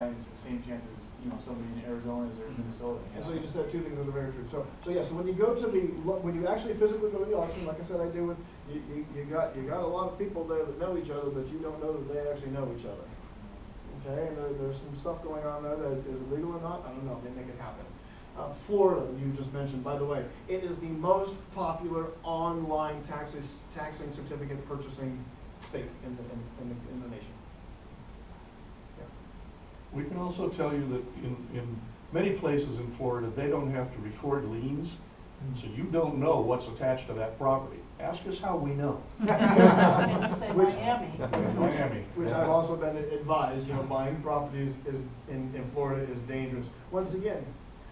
it's the same chance as, you know, somebody in Arizona as there is Minnesota. And so you just said two things that are very true. So yeah, so when you go to when you actually physically go to the auction, like I said, I do it, you got a lot of people there that know each other, but you don't know that they actually know each other. Okay, and there's some stuff going on there that is legal or not, I don't know, they make it happen. Florida, you just mentioned, by the way, it is the most popular online taxing certificate purchasing state in the nation. We can also tell you that in many places in Florida, they don't have to record liens, so you don't know what's attached to that property. Ask us how we know. And you say Miami. Miami. Which I've also been advised, you know, buying properties in Florida is dangerous. Once again,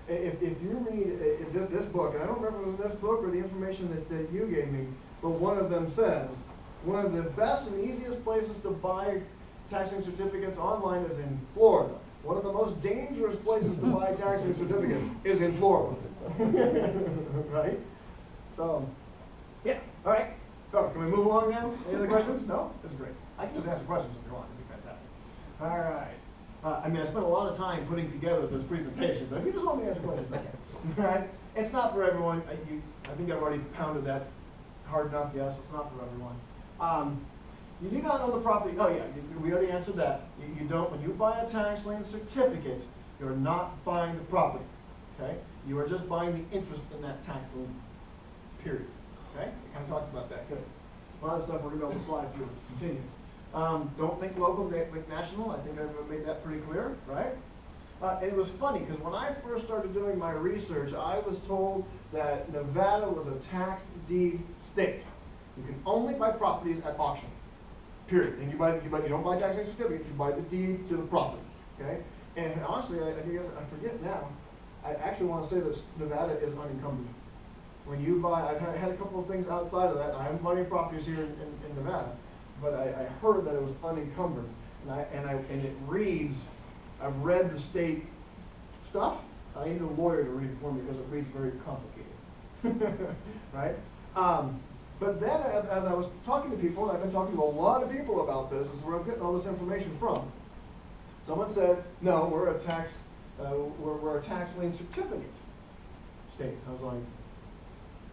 if you read this book, and I don't remember if it was in this book or the information that you gave me, but one of them says, one of the best and easiest places to buy taxing certificates online is in Florida. One of the most dangerous places to buy taxing certificates is in Florida. Right? So, yeah, all right. So, can we move along now? Any other questions? No? This is great. I can just answer questions if you want. It'd be fantastic. All right. I mean, I spent a lot of time putting together this presentation, but if you just want me to answer questions, I can. All right? It's not for everyone. I think I've already pounded that hard enough. Yes, it's not for everyone. You do not own the property. Oh yeah, we already answered that. You don't, when you buy a tax lien certificate, you're not buying the property. Okay? You are just buying the interest in that tax lien. Period. Okay? We kind of talked about that. Good. A lot of stuff we're going to be able to fly through. Continue. Don't think local, think national. I think I've made that pretty clear, right? And it was funny because when I first started doing my research, I was told that Nevada was a tax deed state. You can only buy properties at auction. Period. And you don't buy tax lien certificates, you buy the deed to the property. Okay? And honestly, I forget now. I actually want to say that Nevada is unencumbered. When you buy, I've had a couple of things outside of that. I haven't bought any properties here in Nevada, but I heard that it was unencumbered. And it reads, I've read the state stuff. I need a lawyer to read it for me because it reads very complicated. Right? But then, as I was talking to people, and I've been talking to a lot of people about this, is where I'm getting all this information from. Someone said, "No, we're a tax lien certificate state." I was like,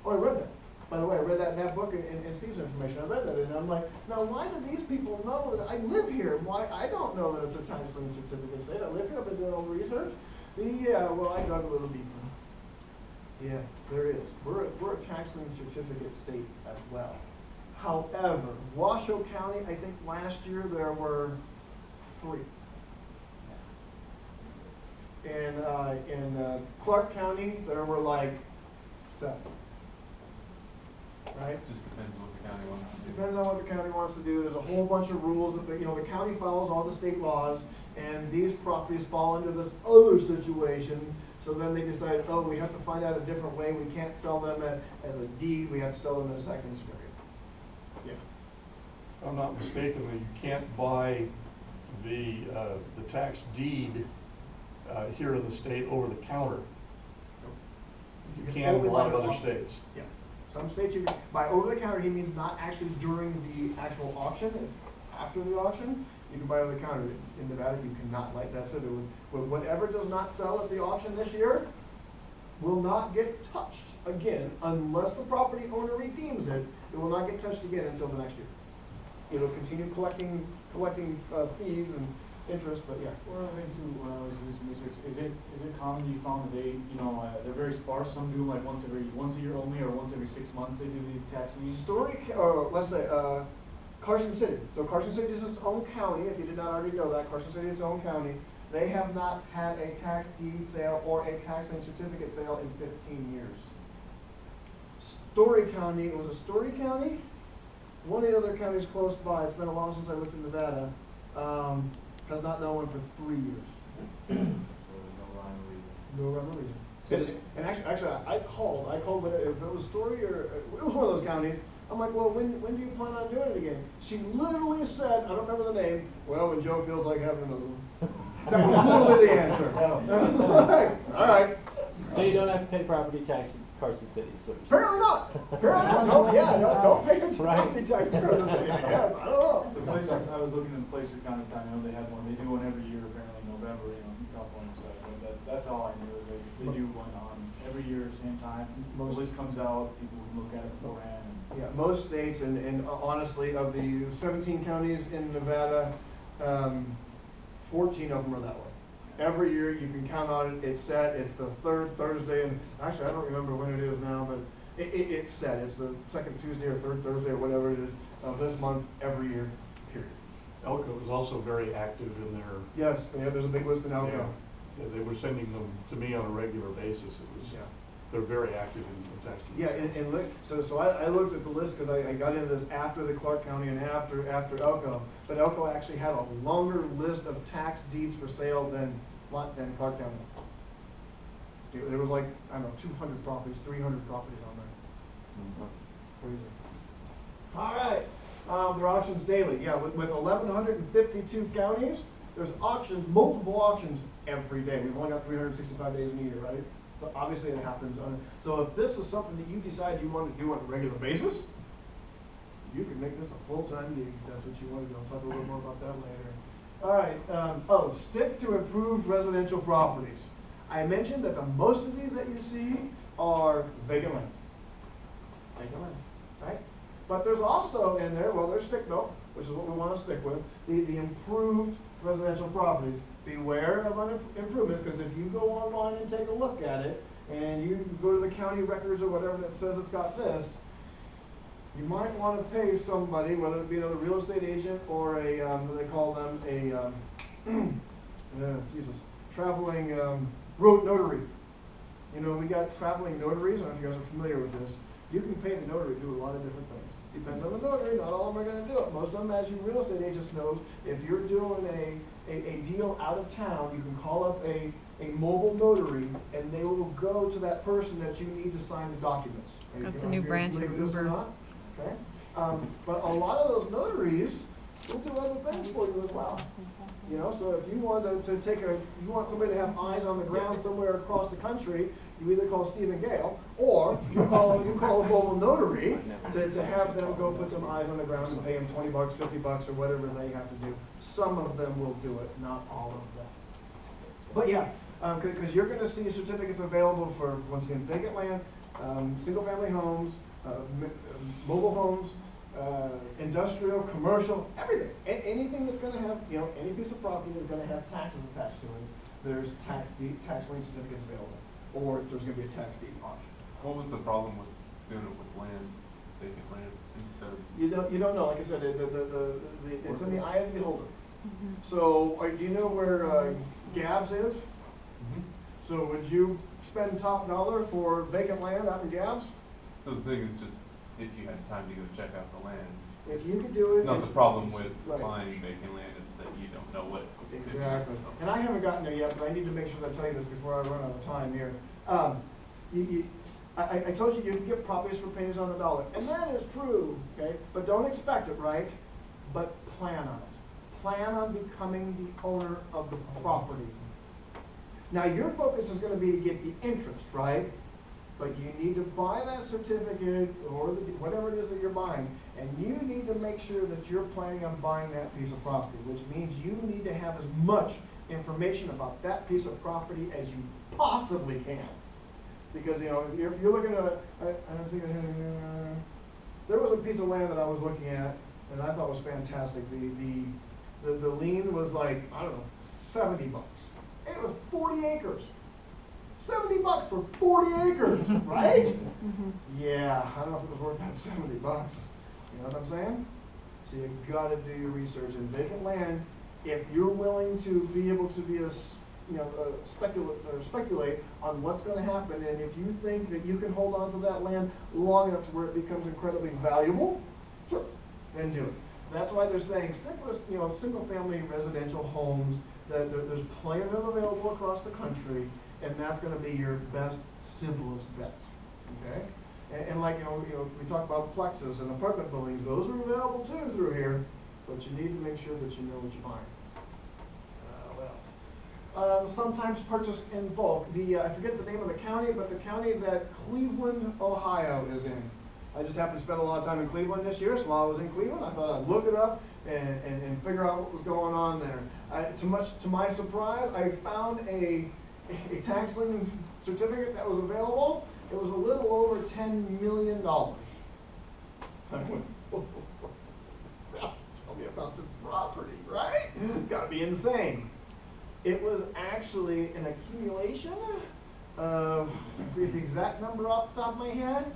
"Oh, I read that. By the way, I read that in that book and Steve's information. I read that, and I'm like, now why do these people know that I live here? Why I don't know that it's a tax lien certificate state? I live here. I've been doing all the research. Yeah, well, I dug a little deeper." Yeah, there is. We're a tax lien certificate state as well. However, Washoe County, I think last year there were 3. In Clark County, there were like 7. Right? Just depends what the county wants to do. Depends on what the county wants to do. There's a whole bunch of rules that the county follows all the state laws, and these properties fall into this other situation. So then they decided, oh, we have to find out a different way. We can't sell them as a deed. We have to sell them as a tax lien certificate. Yeah. If I'm not mistaken, you can't buy the tax deed here in the state over the counter. You can in a lot of other states. Yeah. Some states you can buy over the counter. He means not actually during the actual auction. After the auction, you can buy over the counter. In Nevada, you cannot. Like that said, whatever does not sell at the auction this year will not get touched again unless the property owner redeems it. It will not get touched again until the next year. It'll continue collecting fees and interest, but yeah. One other thing too, when I was doing some research, is it common you found that they're very sparse? Some do them like once a year only, or once every 6 months they do these tax liens? Let's say Carson City. So Carson City is its own county. If you did not already know that, Carson City is its own county. They have not had a tax deed sale or a tax lien certificate sale in 15 years. Story County, was it Story County? One of the other counties close by, it's been a while since I looked in Nevada, has not done one for 3 years. No rhyme or reason. And actually, I called, but if it was Story or, it was one of those counties. I'm like, well, when do you plan on doing it again? She literally said, I don't remember the name, well, when Joe feels like having another one. That was literally the answer. All right. So you don't have to pay property tax in Carson City, is what you're saying? Apparently not. Don't pay property tax in Carson City. Yes, I don't know. The place I was looking in Placer County, I know they have one. They do one every year, apparently in November. that's all I knew, they do one on every year, same time. The Most- list comes out, people can look at it beforehand. Yeah, most states, and honestly, of the 17 counties in Nevada, 14 of them are that way. Every year, you can count on it, it's set, it's the third Thursday, and actually, I don't remember when it is now, but it's set. It's the second Tuesday or third Thursday or whatever it is of this month, every year, period. Elko was also very active in their, Yes, yeah, there's a big list in Elko. they were sending them to me on a regular basis. It was, Yeah. they're very active in tax deeds. Yeah, and look, so I looked at the list because I got into this after the Clark County and after Elko. But Elko actually had a longer list of tax deeds for sale than Clark County. There was like, I don't know, 200 properties, 300 properties on there. Crazy. All right, there are auctions daily. Yeah, with 1,152 counties, there's auctions, multiple auctions every day. We've only got 365 days in a year, right? So obviously it happens on, so if this is something that you decide you want to do on a regular basis, you can make this a full-time gig, if that's what you want to do. I'll talk a little more about that later. All right, stick to improved residential properties. I mentioned that the most of these that you see are vacant land. Vacant land, right? But there's also in there, well, there's stick built, which is what we want to stick with, the improved residential properties. Beware of improvements, because if you go online and take a look at it, and you go to the county records or whatever that says it's got this, you might want to pay somebody, whether it be another real estate agent or a, what they call them, a, Jesus, traveling road notary. You know, we got traveling notaries. I don't know if you guys are familiar with this. You can pay the notary to do a lot of different things. Depends on the notary. Not all of them are going to do it. Most of them, as you real estate agents know, if you're doing a deal out of town, you can call up a mobile notary, and they will go to that person that you need to sign the documents. That's a new branch of Uber. Okay, but a lot of those notaries will do other things for you as well. You know, so if you want you want somebody to have eyes on the ground somewhere across the country, you either call Stephen Gale, or you call a mobile notary to have them go put some eyes on the ground and pay them $20, $50, or whatever they have to do. Some of them will do it, not all of them. But yeah, because you're going to see certificates available for, once again, vacant land, single-family homes, mobile homes, industrial, commercial, everything. Anything that's going to have, you know, any piece of property is going to have taxes attached to it. There's tax lien certificates available, or there's going to be a tax deed auction. What was the problem with doing it with land, vacant land, instead of? You don't know. Like I said, it's in the eye of the beholder. So, do you know where Gabbs is? So, would you spend top dollar for vacant land out in Gabbs? So the thing is just, if you had time to go check out the land. If you could do it. It's not the problem with right. buying vacant land, it's that you don't know what. Exactly. And I haven't gotten there yet, but I need to make sure that I tell you this before I run out of time here. I told you you can get properties for pennies on the dollar, and that is true, okay? But don't expect it, right? But plan on it. Plan on becoming the owner of the property. Now, your focus is going to be to get the interest, right? But you need to buy that certificate or whatever it is that you're buying, and you need to make sure that you're planning on buying that piece of property, which means you need to have as much information about that piece of property as you possibly can. Because, you know, if you're looking at, there was a piece of land that I was looking at, and I thought was fantastic. The lien was like, I don't know, $70. It was 40 acres. $70 for 40 acres, right? Yeah, I don't know if it was worth that $70. You know what I'm saying? So you gotta do your research. In vacant land, if you're willing to be able to be speculate on what's going to happen, and if you think that you can hold on to that land long enough to where it becomes incredibly valuable, sure, then do it. That's why they're saying stick with, you know, single-family residential homes. There's plenty of them available across the country, and that's going to be your best, simplest bets. Okay, and like you know, we talk about plexes and apartment buildings; those are available too through here, but you need to make sure that you know what you're buying. What else? Sometimes purchased in bulk. I forget the name of the county, but the county that Cleveland, Ohio is in. I just happened to spend a lot of time in Cleveland this year, so while I was in Cleveland, I thought I'd look it up and figure out what was going on there. To my surprise, I found a a tax lien certificate that was available. It was a little over $10 million. I went, oh, tell me about this property, right? It's gotta be insane. It was actually an accumulation of, I forget the exact number off the top of my head,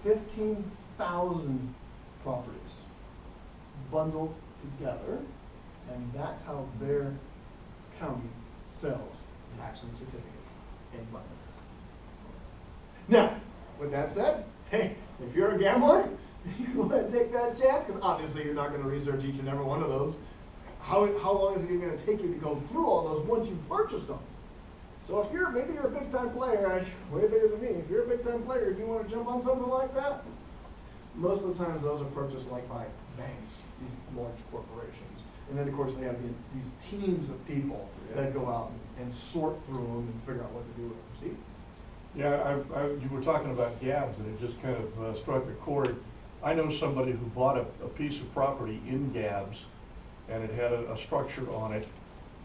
15,000 properties bundled together, and that's how their county sells tax lien certificates in bundle. Now, with that said, hey, if you're a gambler, you want to take that chance, because obviously you're not going to research each and every one of those. How long is it even going to take you to go through all those once you've purchased them? So if maybe you're a big time player, way bigger than me, if you're a big time player, do you want to jump on something like that? Most of the times those are purchased like by banks, these large corporations. And then of course they have these teams of people that go out and sort through them and figure out what to do with them. Steve? Yeah, you were talking about GABs, and it just kind of struck a chord. I know somebody who bought a piece of property in GABs, and it had a structure on it,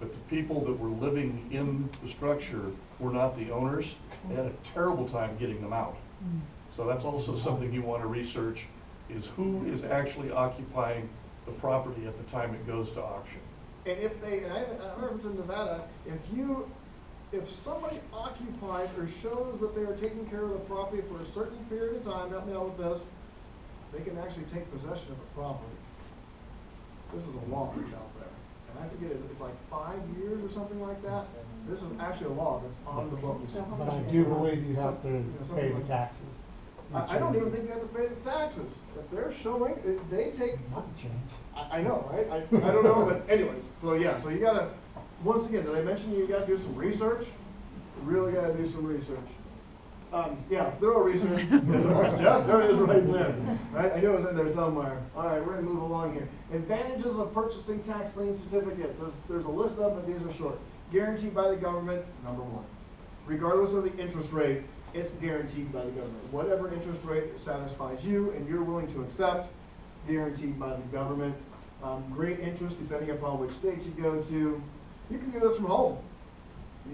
but the people that were living in the structure were not the owners. They had a terrible time getting them out. So that's also something you want to research, is who is actually occupying the property at the time it goes to auction. And if I remember it's in Nevada, if somebody occupies or shows that they are taking care of the property for a certain period of time, help me out with this, they can actually take possession of the property. This is a law that's out there. And I forget, it's like 5 years or something like that. This is actually a law that's on the books. But I do believe you have to something pay the like- taxes. I don't even think you have to pay the taxes. If they're showing, they take, Might change. I know, right? I don't know, but anyways, so yeah, so you gotta, once again, did I mention you gotta do some research? You really gotta do some research. Yeah, thorough research. Yes, there it is right there. Right? I knew it was in there somewhere. All right, we're gonna move along here. Advantages of purchasing tax lien certificates. There's a list of them, but these are short. Guaranteed by the government, number one. Regardless of the interest rate, it's guaranteed by the government. Whatever interest rate satisfies you and you're willing to accept, guaranteed by the government. Great interest depending upon which state you go to. You can do this from home.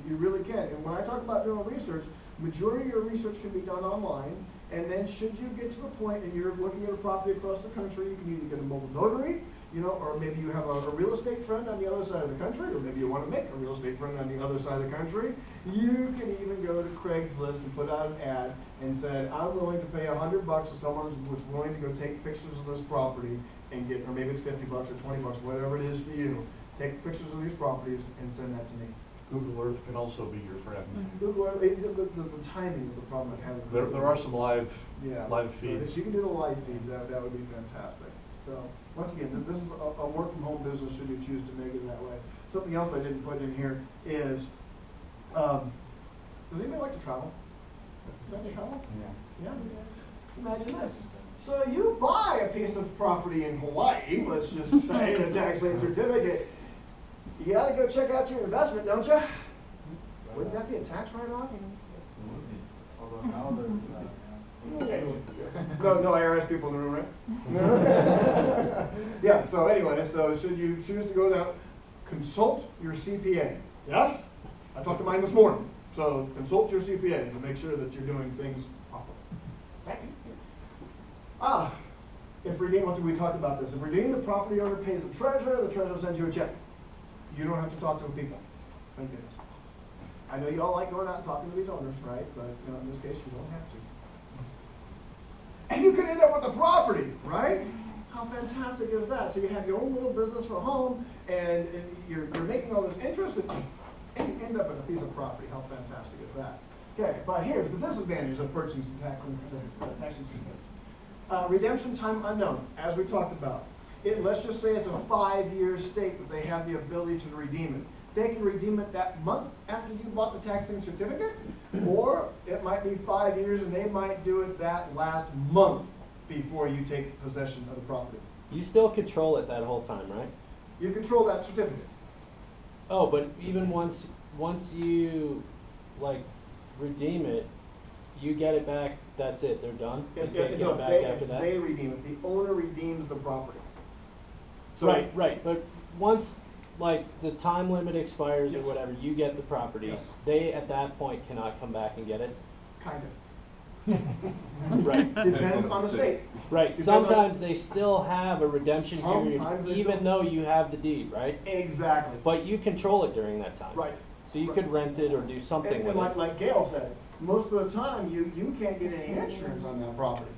You really can. And when I talk about doing research, majority of your research can be done online. And then should you get to the point and you're looking at a property across the country, you can either get a mobile notary, or maybe you have a real estate friend on the other side of the country, or maybe you want to make a real estate friend on the other side of the country. You can even go to Craigslist and put out an ad and say, I'm willing to pay $100 to someone who's willing to go take pictures of this property and get, or maybe it's $50 or $20, whatever it is for you. Take pictures of these properties and send that to me. Google Earth can also be your friend. Google, the timing is the problem with having. There are some live So feeds. if you can do the live feeds, that would be fantastic. So once again, this is a work from home business should you choose to make it that way. Something else I didn't put in here is, does anybody like to travel? Like to travel? Yeah. Imagine this. So you buy a piece of property in Hawaii, let's just say, a tax lien certificate. You gotta go check out your investment, don't you? Wouldn't that be a tax write-off? Although now No IRS people in the room, right? Yeah, so anyway, so should you choose to go down, consult your CPA. Yes? I talked to mine this morning. So consult your CPA to make sure that you're doing things properly. Thank you. If redeemed, once we talked about this, if redeemed, the property owner pays the treasurer sends you a check. You don't have to talk to the people. Thank goodness. I know you all like going out and talking to these owners, right? But in this case, you don't have to. And you can end up with the property, right? How fantastic is that? So you have your own little business from home, and you're making all this interest, and you end up with a piece of property. How fantastic is that? Okay, but here's the disadvantage of purchasing tax certificates. Redemption time unknown, as we talked about. Let's just say it's a 5-year state that they have the ability to redeem it. They can redeem it that month after you bought the tax lien certificate, or it might be 5 years and they might do it that last month before you take possession of the property. You still control it that whole time, right? You control that certificate. Oh, but even once you like redeem it, you get it back. That's it. They're done. You can't get it back after that. They redeem it. The owner redeems the property. So right. But once like the time limit expires or Yes. whatever, you get the property. Yes. They at that point cannot come back and get it. Kind of. Right. Depends on the state. Right. Depends on- Sometimes they still have a redemption period, Sometimes they even still- though you have the deed, right? Exactly. But you control it during that time. Right. So you Right. could rent it or do something And with like, it. like Gail said, most of the time, you can't get any insurance on that property,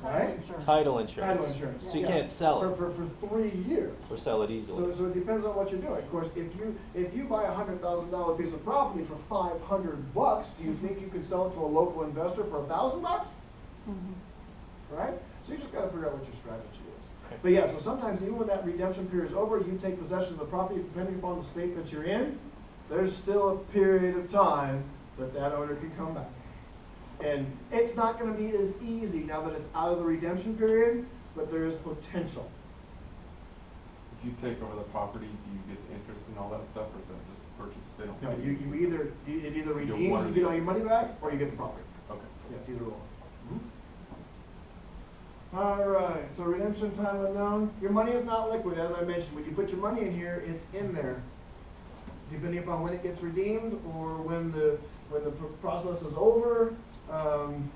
right? Title insurance. Title insurance. So you yeah. can't sell it For 3 years. or sell it easily. So it depends on what you're doing. Of course, if you buy a $100,000 piece of property for $500, do you think you could sell it to a local investor for $1,000? Right? So you just gotta figure out what your strategy is. But yeah, so sometimes even when that redemption period is over, you take possession of the property, depending upon the state that you're in, there's still a period of time that owner can come back. And it's not gonna be as easy now that it's out of the redemption period, but there is potential. If you take over the property, do you get interest and all that stuff, or is that just a purchase? They don't No, pay it either You get redeems, one or you the get all other. your money back, or you get the property. Okay. Yeah, it's either or. All right, so redemption time unknown. Your money is not liquid, as I mentioned. When you put your money in here, it's in there. Depending upon when it gets redeemed or when the process is over, and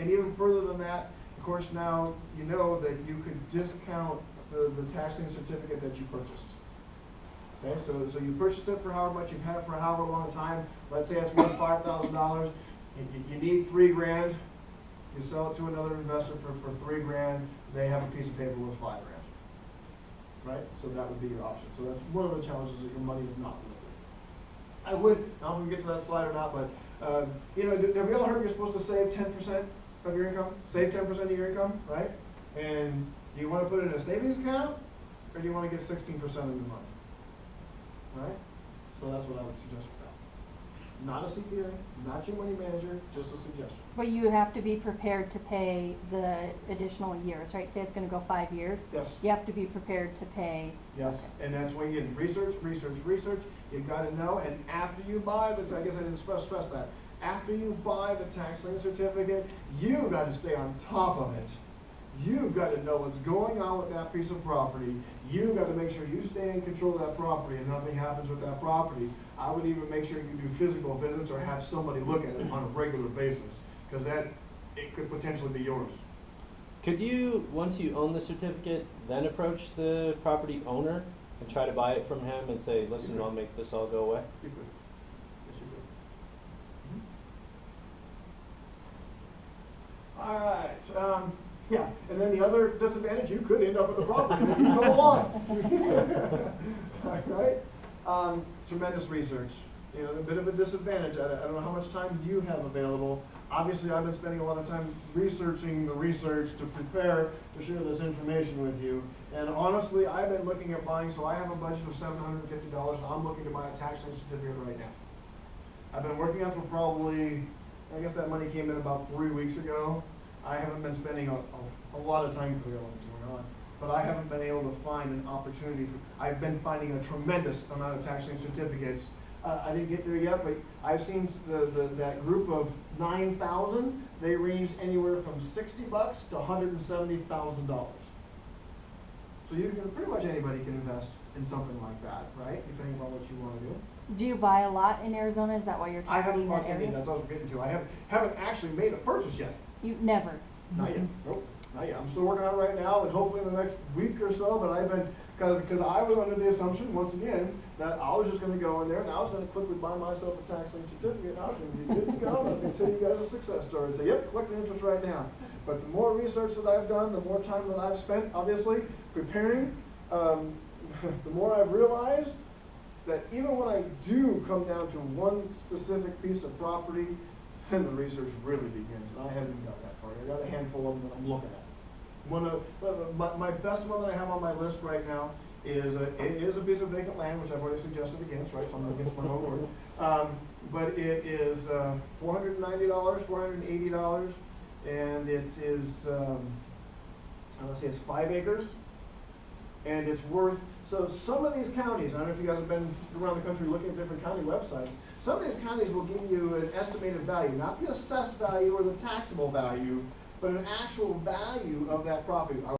even further than that, of course, now you know that you could discount the tax lien certificate that you purchased. Okay, so you purchased it for however much, you've had it for however long time. Let's say it's worth $5,000. You need $3,000. You sell it to another investor for $3,000. They have a piece of paper with $5,000. Right? So that would be your option. So that's one of the challenges, that your money is not liquid. I don't know if we get to that slide or not, but have you all heard you're supposed to save 10% of your income? Save 10% of your income, right? And do you want to put it in a savings account, or do you want to get 16% of your money? Right? So that's what I would suggest for that. Not a CPA, not your money manager, just a suggestion. But you have to be prepared to pay the additional years, right? Say it's gonna go 5 years. Yes. You have to be prepared to pay. Yes, and that's when you get research. You've got to know, and after you buy I guess I didn't stress that. After you buy the tax lien certificate, you've got to stay on top of it. You've got to know what's going on with that piece of property. You've got to make sure you stay in control of that property and nothing happens with that property. I would even make sure you do physical visits or have somebody look at it on a regular basis, because it could potentially be yours. Could you, once you own the certificate, then approach the property owner and try to buy it from him and say, listen, I'll make this all go away? You could. Yes, you could. All right. Yeah, and then the other disadvantage, you could end up with the property that you go along. Right? Tremendous research. A bit of a disadvantage. I don't know how much time you have available. Obviously, I've been spending a lot of time researching the research to prepare to share this information with you. And honestly, I've been looking at buying, so I have a budget of $750, and I'm looking to buy a tax lien certificate right now. I've been working on it for probably, I guess that money came in about 3 weeks ago. I haven't been spending a lot of time because I don't know what's going on, but I haven't been able to find an opportunity. I've been finding a tremendous amount of tax lien certificates. I didn't get there yet, but I've seen that group of 9,000. They ranged anywhere from $60 to $170,000. So you can pretty much anybody can invest in something like that, right? Depending on what you want to do. Do you buy a lot in Arizona? Is that why you're I haven't targeting that bought any. area? That's what I was getting to. I haven't actually made a purchase yet. You never. Not yet. Nope. Not yet. I'm still working on it right now, and hopefully in the next week or so. But I've been because I was under the assumption once again that I was just going to go in there and I was going to quickly buy myself a tax lien certificate. And I was going to be good to go. And I was going to tell you guys a success story and say, yep, collect the interest right now. But the more research that I've done, the more time that I've spent, obviously preparing, the more I've realized that even when I do come down to one specific piece of property, then the research really begins. And I haven't even got that far. I got a handful of them that I'm looking at. My best one that I have on my list right now is a piece of vacant land, which I've already suggested against, right? So I'm against my own word. But it is $490, $480, and it is, let's see, it's 5 acres. And it's worth, so some of these counties, I don't know if you guys have been around the country looking at different county websites, some of these counties will give you an estimated value, not the assessed value or the taxable value, but an actual value of that property.